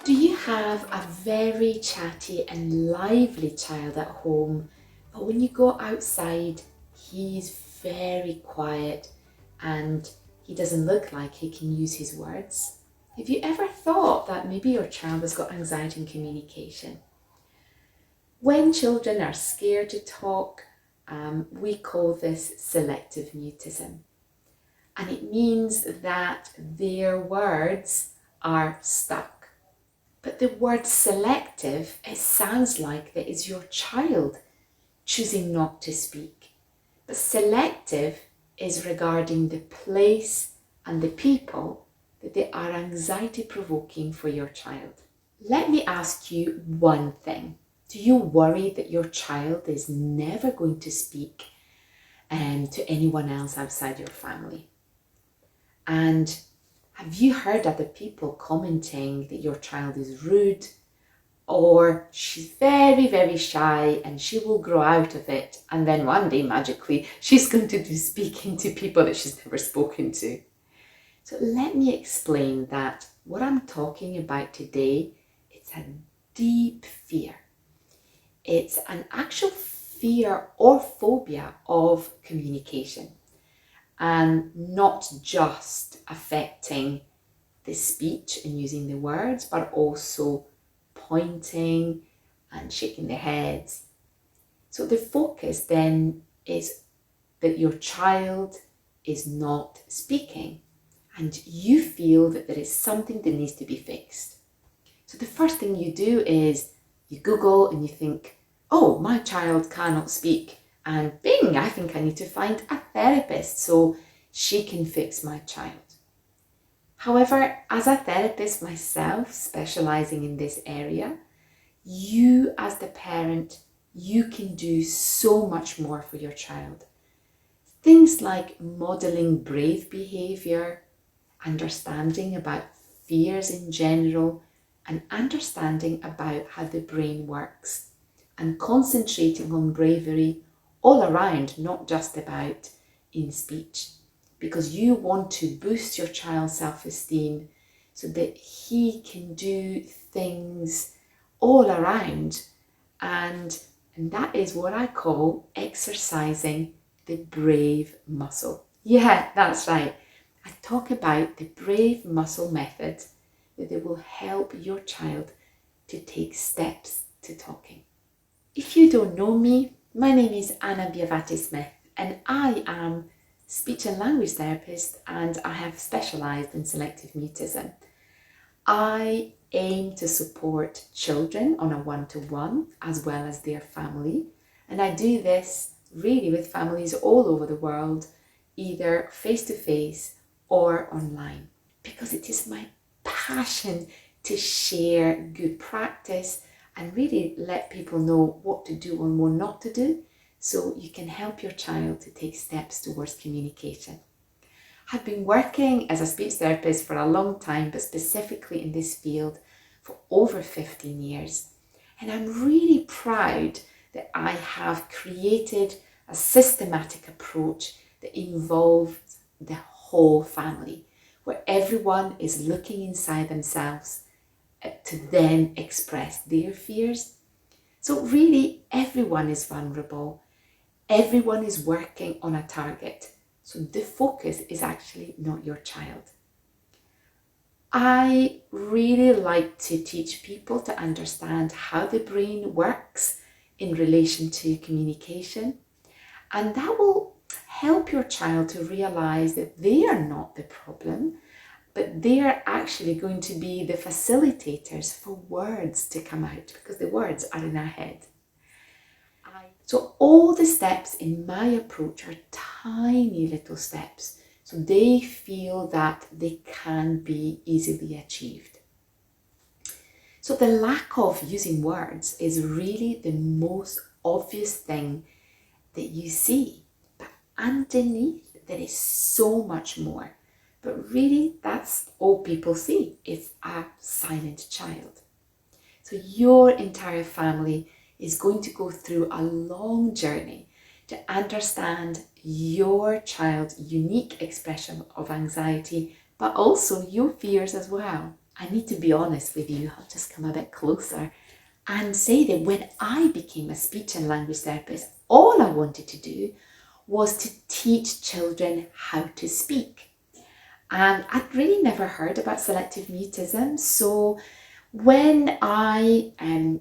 Do you have a very chatty and lively child at home, but when you go outside, he's very quiet and he doesn't look like he can use his words? Have you ever thought that maybe your child has got anxiety in communication? When children are scared to talk, we call this selective mutism. And it means that their words are stuck. But the word selective, it sounds like that is your child choosing not to speak. But selective is regarding the place and the people that they are anxiety provoking for your child. Let me ask you one thing. Do you worry that your child is never going to speak to anyone else outside your family? And have you heard other people commenting that your child is rude or she's very, very shy and she will grow out of it and then one day magically she's going to be speaking to people that she's never spoken to? So let me explain that what I'm talking about today, it's a deep fear. It's an actual fear or phobia of communication, and not just affecting the speech and using the words, but also pointing and shaking their heads. So the focus then is that your child is not speaking and you feel that there is something that needs to be fixed. So the first thing you do is you Google and you think, oh, my child cannot speak. And bing, I think I need to find a therapist so she can fix my child. However, as a therapist myself, specializing in this area, you as the parent, you can do so much more for your child. Things like modeling brave behavior, understanding about fears in general, and understanding about how the brain works, and concentrating on bravery all around, not just about in speech, because you want to boost your child's self-esteem so that he can do things all around, and that is what I call exercising the brave muscle. Yeah, that's right. I talk about the brave muscle method that will help your child to take steps to talking. If you don't know me, my name is Anna Biavati-Smith and I am speech and language therapist and I have specialised in selective mutism. I aim to support children on a one-to-one as well as their family, and I do this really with families all over the world, either face-to-face or online, because it is my passion to share good practice and really let people know what to do and what not to do so you can help your child to take steps towards communication. I've been working as a speech therapist for a long time, but specifically in this field for over 15 years. And I'm really proud that I have created a systematic approach that involves the whole family, where everyone is looking inside themselves to then express their fears. So really, everyone is vulnerable. Everyone is working on a target. So the focus is actually not your child. I really like to teach people to understand how the brain works in relation to communication. And that will help your child to realize that they are not the problem, but they are actually going to be the facilitators for words to come out, because the words are in our head. So all the steps in my approach are tiny little steps, so they feel that they can be easily achieved. So the lack of using words is really the most obvious thing that you see, but underneath there is so much more. But really, that's all people see. It's a silent child. So your entire family is going to go through a long journey to understand your child's unique expression of anxiety, but also your fears as well. I need to be honest with you. I'll just come a bit closer and say that when I became a speech and language therapist, all I wanted to do was to teach children how to speak. And I'd really never heard about selective mutism. So when I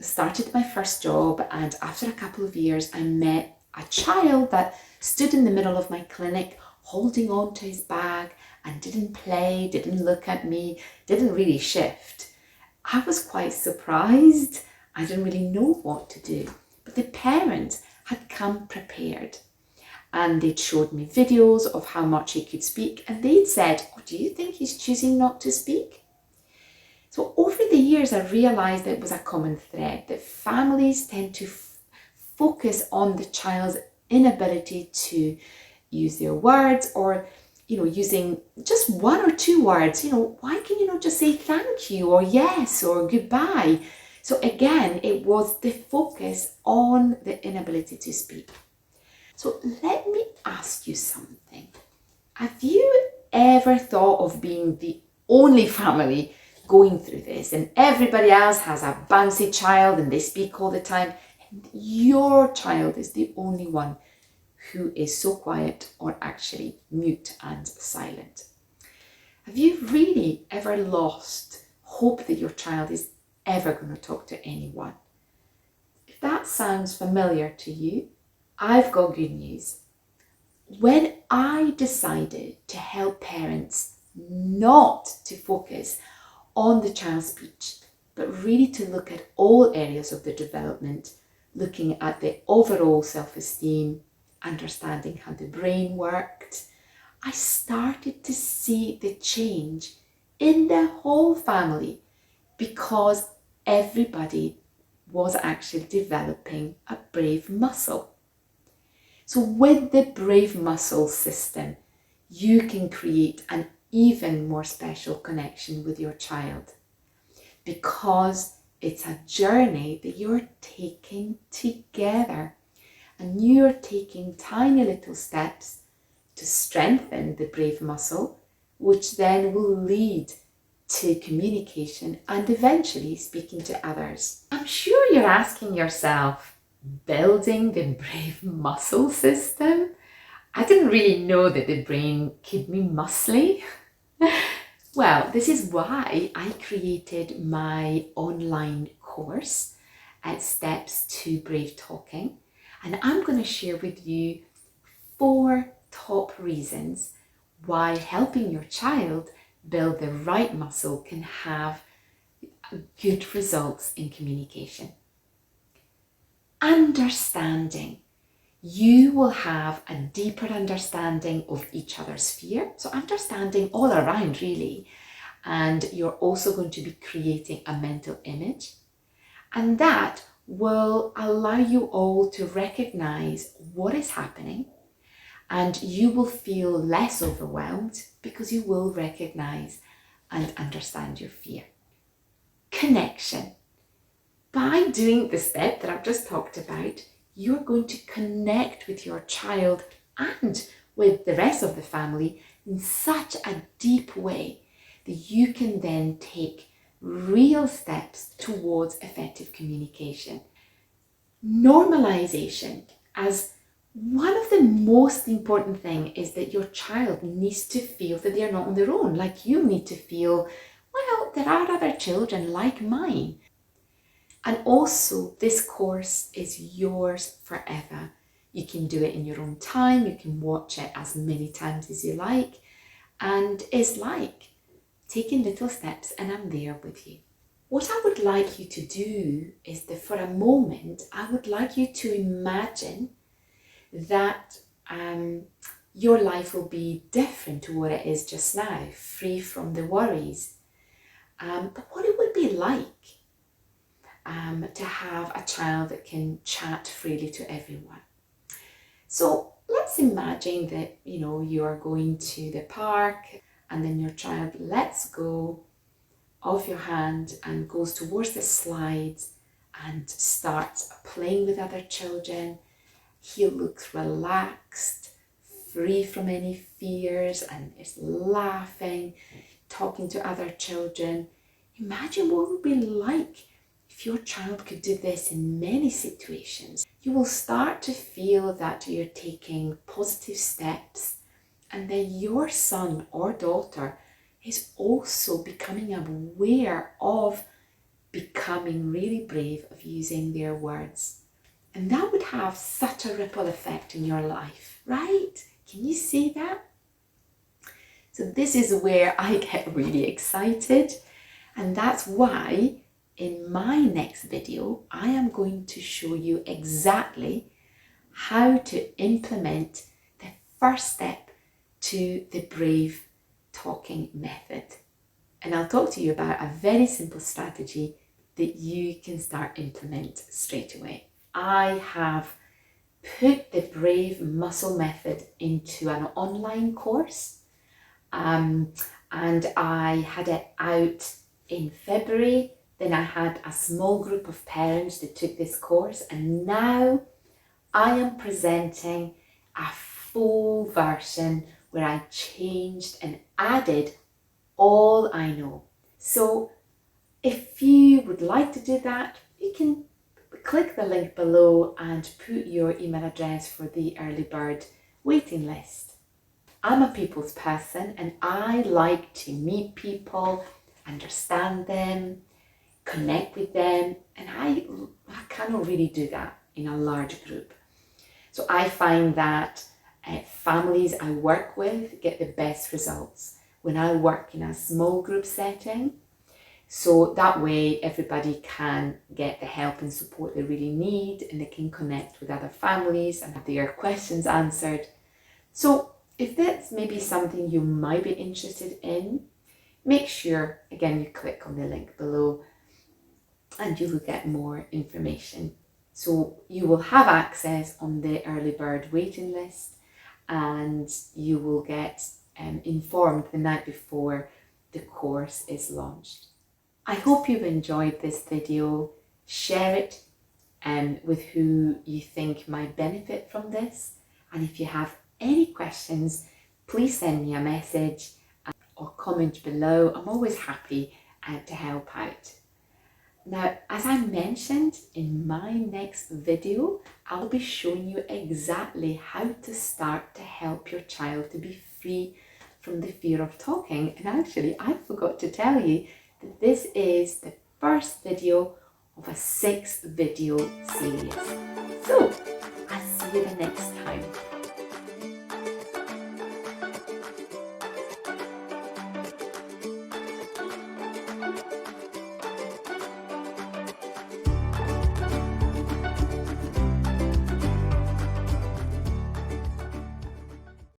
started my first job, and after a couple of years, I met a child that stood in the middle of my clinic holding on to his bag and didn't play, didn't look at me, didn't really shift. I was quite surprised. I didn't really know what to do. But the parents had come prepared, and they'd showed me videos of how much he could speak, and they'd said, "Oh, do you think he's choosing not to speak?" So over the years, I realised that it was a common thread, that families tend to focus on the child's inability to use their words, or using just one or two words. Why can you not just say thank you or yes or goodbye? So again, it was the focus on the inability to speak. So let me ask you something. Have you ever thought of being the only family going through this, and everybody else has a bouncy child and they speak all the time, and your child is the only one who is so quiet or actually mute and silent? Have you really ever lost hope that your child is ever going to talk to anyone? If that sounds familiar to you, I've got good news. When I decided to help parents not to focus on the child's speech, but really to look at all areas of their development, looking at the overall self-esteem, understanding how the brain worked, I started to see the change in the whole family, because everybody was actually developing a brave muscle. So with the brave muscle system, you can create an even more special connection with your child, because it's a journey that you're taking together, and you're taking tiny little steps to strengthen the brave muscle, which then will lead to communication and eventually speaking to others. I'm sure you're asking yourself, building the brave muscle system? I didn't really know that the brain could be muscly. Well, this is why I created my online course at Steps to Brave Talking. And I'm going to share with you 4 top reasons why helping your child build the right muscle can have good results in communication. Understanding. You will have a deeper understanding of each other's fear. So understanding all around really. And you're also going to be creating a mental image. And that will allow you all to recognize what is happening, and you will feel less overwhelmed because you will recognize and understand your fear. Connection. By doing the step that I've just talked about, you're going to connect with your child and with the rest of the family in such a deep way that you can then take real steps towards effective communication. Normalization. As one of the most important things is that your child needs to feel that they're not on their own. Like you need to feel, well, there are other children like mine. And also, this course is yours forever. You can do it in your own time. You can watch it as many times as you like. And it's like taking little steps, and I'm there with you. What I would like you to do is that for a moment, I would like you to imagine that your life will be different to what it is just now, free from the worries. But what it would be like to have a child that can chat freely to everyone. So let's imagine that, you are going to the park, and then your child lets go of your hand and goes towards the slides and starts playing with other children. He looks relaxed, free from any fears, and is laughing, talking to other children. Imagine what it would be like if your child could do this in many situations. You will start to feel that you're taking positive steps, and then your son or daughter is also becoming aware of becoming really brave of using their words. And that would have such a ripple effect in your life, right? Can you see that? So this is where I get really excited, and that's why in my next video I am going to show you exactly how to implement the first step to the brave talking method. And I'll talk to you about a very simple strategy that you can start implement straight away. I have put the brave muscle method into an online course, and I had it out in February. Then I had a small group of parents that took this course, and now I am presenting a full version where I changed and added all I know. So if you would like to do that, you can click the link below and put your email address for the early bird waiting list. I'm a people's person, and I like to meet people, understand them, connect with them, and I cannot really do that in a large group. So I find that families I work with get the best results when I work in a small group setting. So that way everybody can get the help and support they really need, and they can connect with other families and have their questions answered. So if that's maybe something you might be interested in, make sure again you click on the link below and you will get more information. So you will have access on the early bird waiting list, and you will get informed the night before the course is launched. I hope you've enjoyed this video. Share it with who you think might benefit from this. And if you have any questions, please send me a message or comment below. I'm always happy to help out. Now, as I mentioned in my next video, I'll be showing you exactly how to start to help your child to be free from the fear of talking. And actually, I forgot to tell you that this is the first video of a 6 video series. So, I'll see you the next time.